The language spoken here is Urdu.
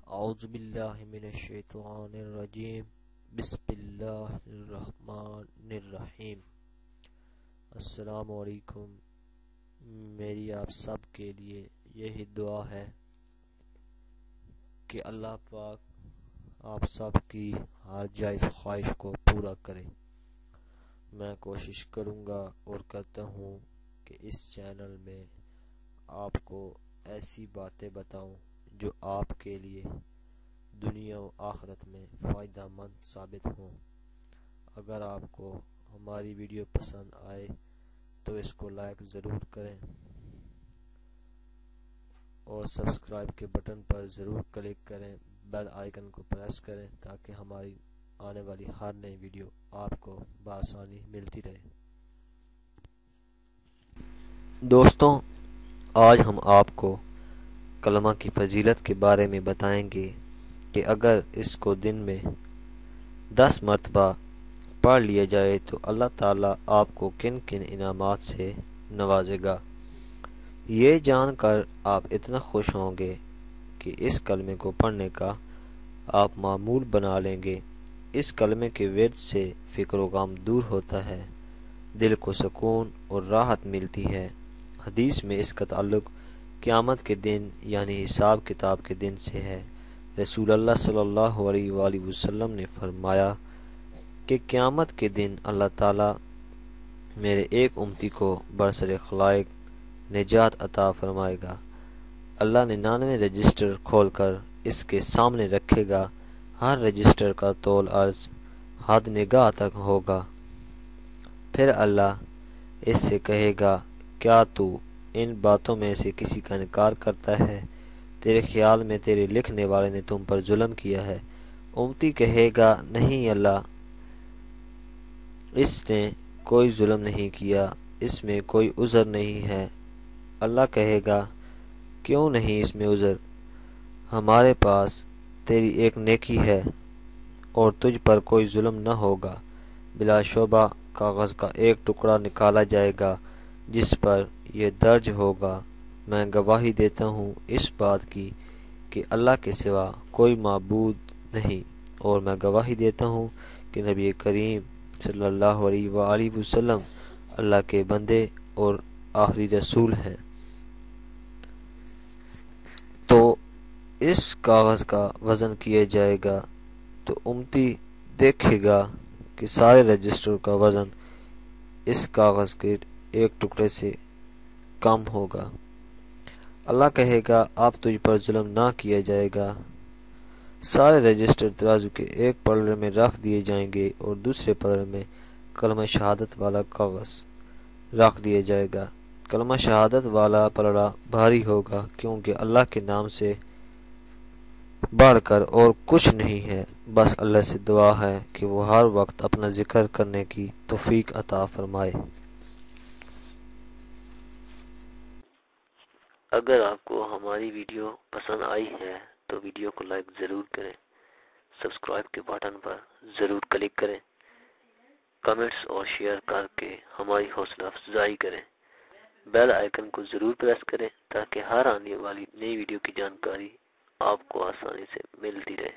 اعوذ باللہ من الشیطان الرجیم بسم اللہ الرحمن الرحیم۔ السلام علیکم۔ میری آپ سب کے لیے یہی دعا ہے کہ اللہ پاک آپ سب کی ہر جائز خواہش کو پورا کرے۔ میں کوشش کروں گا اور کرتا ہوں کہ اس چینل میں آپ کو ایسی باتیں بتاؤں جو آپ کے لیے دنیا و آخرت میں فائدہ مند ثابت ہوں۔ اگر آپ کو ہماری ویڈیو پسند آئے تو اس کو لائک ضرور کریں اور سبسکرائب کے بٹن پر ضرور کلک کریں، بیل آئیکن کو پریس کریں تاکہ ہماری آنے والی ہر نئی ویڈیو آپ کو بآسانی ملتی رہے۔ دوستوں، آج ہم آپ کو کلمہ کی فضیلت کے بارے میں بتائیں گے کہ اگر اس کو دن میں 10 مرتبہ پڑھ لیا جائے تو اللہ تعالیٰ آپ کو کن کن انعامات سے نوازے گا۔ یہ جان کر آپ اتنا خوش ہوں گے کہ اس کلمے کو پڑھنے کا آپ معمول بنا لیں گے۔ اس کلمے کے ورد سے فکر و غم دور ہوتا ہے، دل کو سکون اور راحت ملتی ہے۔ حدیث میں اس کا تعلق قیامت کے دن یعنی حساب کتاب کے دن سے ہے۔ رسول اللہ صلی اللہ علیہ وآلہ وسلم نے فرمایا کہ قیامت کے دن اللہ تعالیٰ میرے ایک امتی کو برسر خلائق نجات عطا فرمائے گا۔ اللہ 99 رجسٹر کھول کر اس کے سامنے رکھے گا۔ ہر رجسٹر کا طول عرض حد نگاہ تک ہوگا۔ پھر اللہ اس سے کہے گا، کیا تو ان باتوں میں سے کسی کا انکار کرتا ہے؟ تیرے خیال میں تیرے لکھنے والے نے تم پر ظلم کیا ہے؟ امتی کہے گا، نہیں اللہ، اس نے کوئی ظلم نہیں کیا، اس میں کوئی عذر نہیں ہے۔ اللہ کہے گا، کیوں نہیں اس میں عذر؟ ہمارے پاس تیری ایک نیکی ہے اور تجھ پر کوئی ظلم نہ ہوگا۔ بلا شبہ کاغذ کا ایک ٹکڑا نکالا جائے گا جس پر یہ درج ہوگا، میں گواہی دیتا ہوں اس بات کی کہ اللہ کے سوا کوئی معبود نہیں، اور میں گواہی دیتا ہوں کہ نبی کریم صلی اللہ علیہ وآلہ وسلم اللہ کے بندے اور آخری رسول ہیں۔ تو اس کاغذ کا وزن کیا جائے گا تو امتی دیکھے گا کہ سارے رجسٹر کا وزن اس کاغذ کے ایک ٹکڑے سے کم ہوگا۔ اللہ کہے گا، اب تجھ پر ظلم نہ کیا جائے گا۔ سارے رجسٹر ترازو کے ایک پلڑے میں رکھ دیے جائیں گے اور دوسرے پلڑے میں کلمہ شہادت والا کاغذ رکھ دیا جائے گا۔ کلمہ شہادت والا پلڑا بھاری ہوگا کیونکہ اللہ کے نام سے بڑھ کر اور کچھ نہیں ہے۔ بس اللہ سے دعا ہے کہ وہ ہر وقت اپنا ذکر کرنے کی توفیق عطا فرمائے۔ اگر آپ کو ہماری ویڈیو پسند آئی ہے تو ویڈیو کو لائک ضرور کریں، سبسکرائب کے بٹن پر ضرور کلک کریں، کمنٹس اور شیئر کر کے ہماری حوصلہ افزائی کریں، بیل آئیکن کو ضرور پریس کریں تاکہ ہر آنے والی نئی ویڈیو کی جانکاری آپ کو آسانی سے ملتی رہے۔